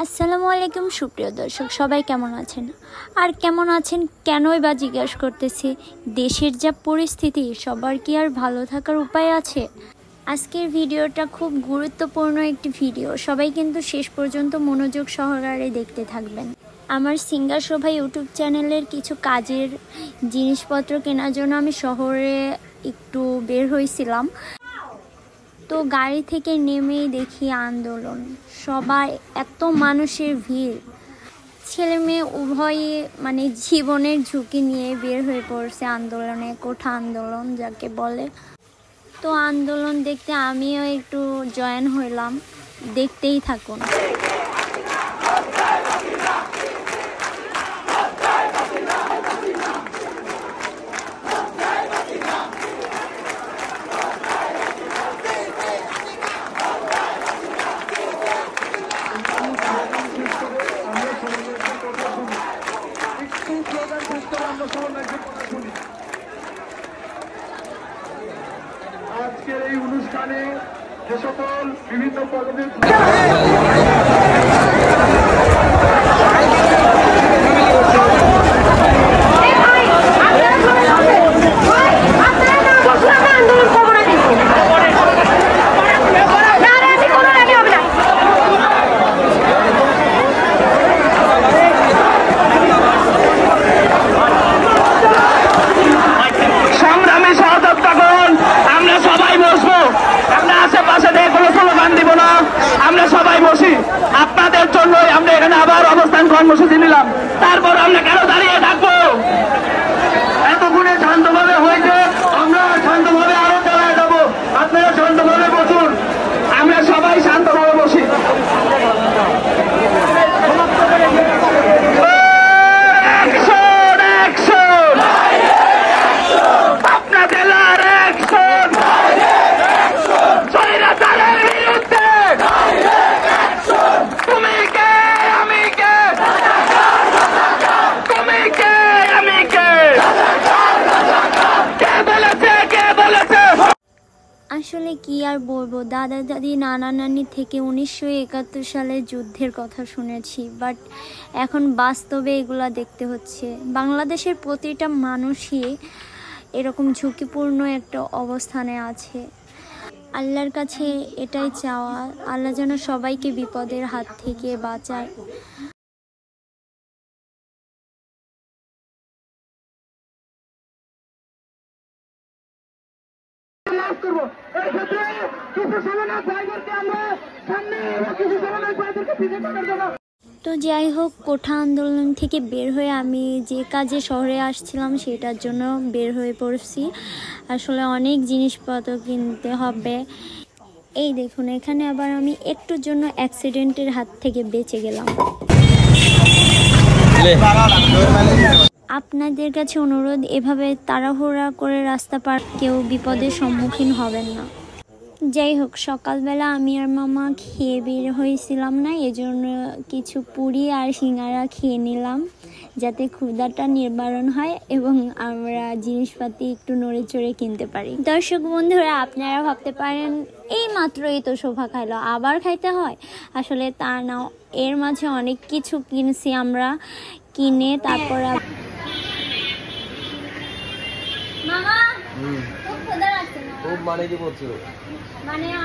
আসসালামু আলাইকুম সুপ্রিয় দর্শক, সবাই কেমন আছেন? আর কেমন আছেন কেনই বা জিজ্ঞাসা করতেছি? দেশের যা পরিস্থিতি, সবার কি আর ভালো থাকার উপায় আছে? আজকের ভিডিওটা খুব গুরুত্বপূর্ণ একটি ভিডিও, সবাই কিন্তু শেষ পর্যন্ত মনোযোগ সহকারে দেখতে থাকবেন। আমার সিঙ্গার শোভা ইউটিউব চ্যানেলের কিছু কাজের জিনিসপত্র কেনার জন্য আমি শহরে একটু বের হয়েছিলাম। তো গাড়ি থেকে নেমেই দেখি আন্দোলন, সবাই এত মানুষের ভিড়, ছেলে মেয়ে উভয়ে জীবনের ঝুঁকি নিয়ে বের হয়ে পড়ছে আন্দোলনে, কোঠা আন্দোলন যাকে বলে। তো আন্দোলন দেখতে আমিও একটু জয়েন হইলাম, দেখতেই থাকুন। আজকের এই অনুষ্ঠানে যে সকল বিভিন্ন পদবী আপনাদের জন্যই আমরা এখানে আবার অবস্থান কর্মসূচি নিলাম। তারপর আমরা কেন দাঁড়িয়ে থাকবো? এতক্ষণে শান্তভাবে হয়েছে, আমরা শান্তভাবে আরো চালায় যাবো। আপনারা শান্তভাবে বসুন, আমরা সবাই শান্তভাবে বসি। আসলে কি আর বলবো, দাদা দাদি নানা নানি থেকে 1971 সালে যুদ্ধের কথা শুনেছি, বাট এখন বাস্তবে এগুলা দেখতে হচ্ছে। বাংলাদেশের প্রতিটা মানুষই এরকম ঝুঁকিপূর্ণ একটা অবস্থানে আছে। আল্লাহর কাছে এটাই চাওয়া, আল্লাহ যেন সবাইকে বিপদের হাত থেকে বাঁচায়। তো যাই হোক, কোঠা আন্দোলন থেকে বের হয়ে আমি যে কাজে শহরে আসছিলাম সেটার জন্য বের হয়ে পড়ছি। আসলে অনেক জিনিসপত্র কিনতে হবে। এই দেখুন, এখানে আবার আমি একটুর জন্য অ্যাক্সিডেন্টের হাত থেকে বেঁচে গেলাম। আপনাদের কাছে অনুরোধ, এভাবে তাড়াহুড়া করে রাস্তা পার কেউ বিপদের সম্মুখীন হবেন না। যাই হোক, সকালবেলা আমি আর মামা খেয়ে বের হয়েছিলাম না, এজন্য কিছু পুরি আর সিঙ্গারা খেয়ে নিলাম যাতে ক্ষুধাটা নিবারণ হয় এবং আমরা জিনিসপাতি একটু নড়ে চড়ে কিনতে পারি। দর্শক বন্ধুরা, আপনারা ভাবতে পারেন এই মাত্রই তো শোভা খাইলো, আবার খাইতে হয়? আসলে তা না, এর মাঝে অনেক কিছু কিনছি আমরা, কিনে তারপর মামা খুব কি বলছো?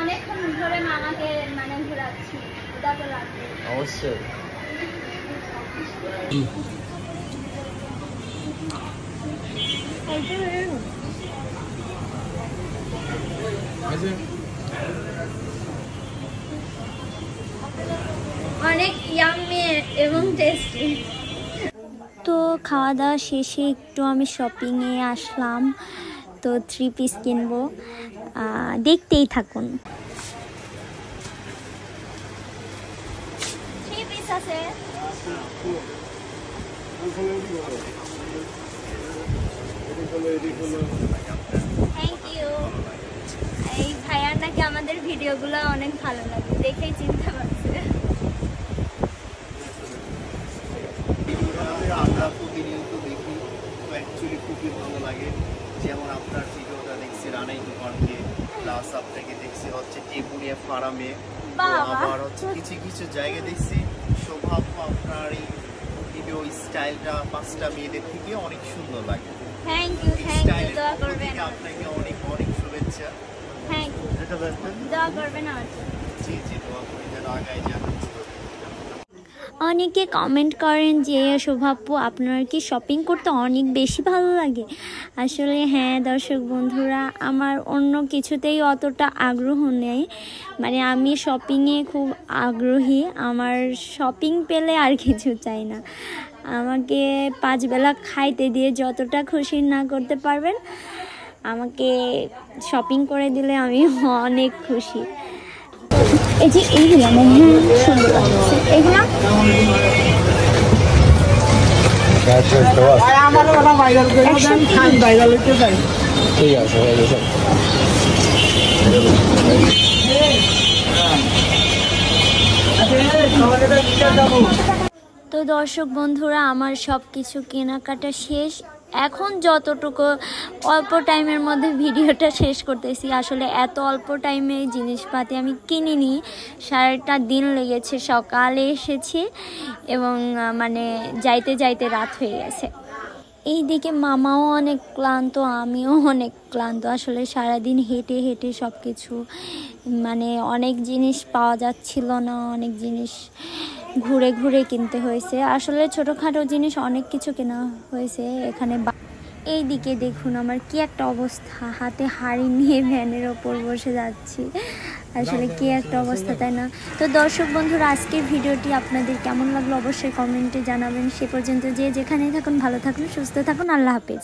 অনেকক্ষণ ধরে মামাকে ঘোরাচ্ছি, এটা তো লাগবে অবশ্যই। অনেক ইয়াম্মি এবং টেস্টি। তো খাওয়া দাওয়া শেষে একটু আমি শপিংয়ে আসলাম, তো 3 পিস কিনবো, দেখতেই থাকুন। 3 পিস আছে। Thank you. এই ভাইয়ার নাকি আমাদের ভিডিওগুলো অনেক ভালো লাগে, দেখেই চিনতে পারছে। আমরা প্রতিনিয়ত দেখি, তো অ্যাকচুয়ালি খুবই ভালো লাগে। যেমন আপনার ভিডিওটা দেখছি রানাই দোকানকে, প্লাস আপনাকে দেখছি হচ্ছে টেপুরিয়া ফার্মে, আবার হচ্ছে কিছু কিছু জায়গা দেখছি স্টাইলটা 5টা মেয়েদের থেকে অনেক সুন্দর লাগে। থ্যাংক ইউ স্টাইলের দোয়া পক্ষ করবেন থেকে আপনাকে অনেক অনেক শুভেচ্ছা। থ্যাংক ইউ দোয়া করবেন আমার জন্য। জি জি, দোয়া করি যেন আগায় যান। অনেকে কমেন্ট করেন যে শোভাপ্পু আপনার কি শপিং করতে অনেক বেশি ভালো লাগে? আসলে হ্যাঁ দর্শক বন্ধুরা, আমার অন্য কিছুতেই অতটা আগ্রহ নেই, মানে আমি শপিংয়ে খুব আগ্রহী। আমার শপিং পেলে আর কিছু চাই না। আমাকে 5 বেলা খাইতে দিয়ে যতটা খুশি না করতে পারবেন, আমাকে শপিং করে দিলে আমি অনেক খুশি। এই যে এইগুলো সুন্দর লাগছে, এগুলা তো দর্শক বন্ধুরা, আমার সব কিছু কেনাকাটা শেষ। এখন যতটুকু অল্প টাইমের মধ্যে ভিডিওটা শেষ করতেছি। আসলে এত অল্প টাইমে জিনিসপাতি আমি কিনিনি, সারাটা দিন লেগেছে। সকালে এসেছি এবং মানে যাইতে যাইতে রাত হয়ে গেছে। এইদিকে মামাও অনেক ক্লান্ত, আমিও অনেক ক্লান্ত। আসলে সারাদিন হেঁটে হেঁটে সব কিছু, মানে অনেক জিনিস পাওয়া যাচ্ছিল না, অনেক জিনিস ঘুরে ঘুরে কিনতে হয়েছে। আসলে ছোটোখাটো জিনিস অনেক কিছু কেনা হয়েছে এখানে। এই দিকে দেখুন আমার কি একটা অবস্থা, হাতে হাঁড়ি নিয়ে ভ্যানের ওপর বসে যাচ্ছি। আসলে কি একটা অবস্থা, তাই না? তো দর্শক বন্ধুরা, আজকের ভিডিওটি আপনাদের কেমন লাগলো অবশ্যই কমেন্টে জানাবেন। সে পর্যন্ত যে যেখানেই থাকুন ভালো থাকুন, সুস্থ থাকুন। আল্লাহ হাফেজ।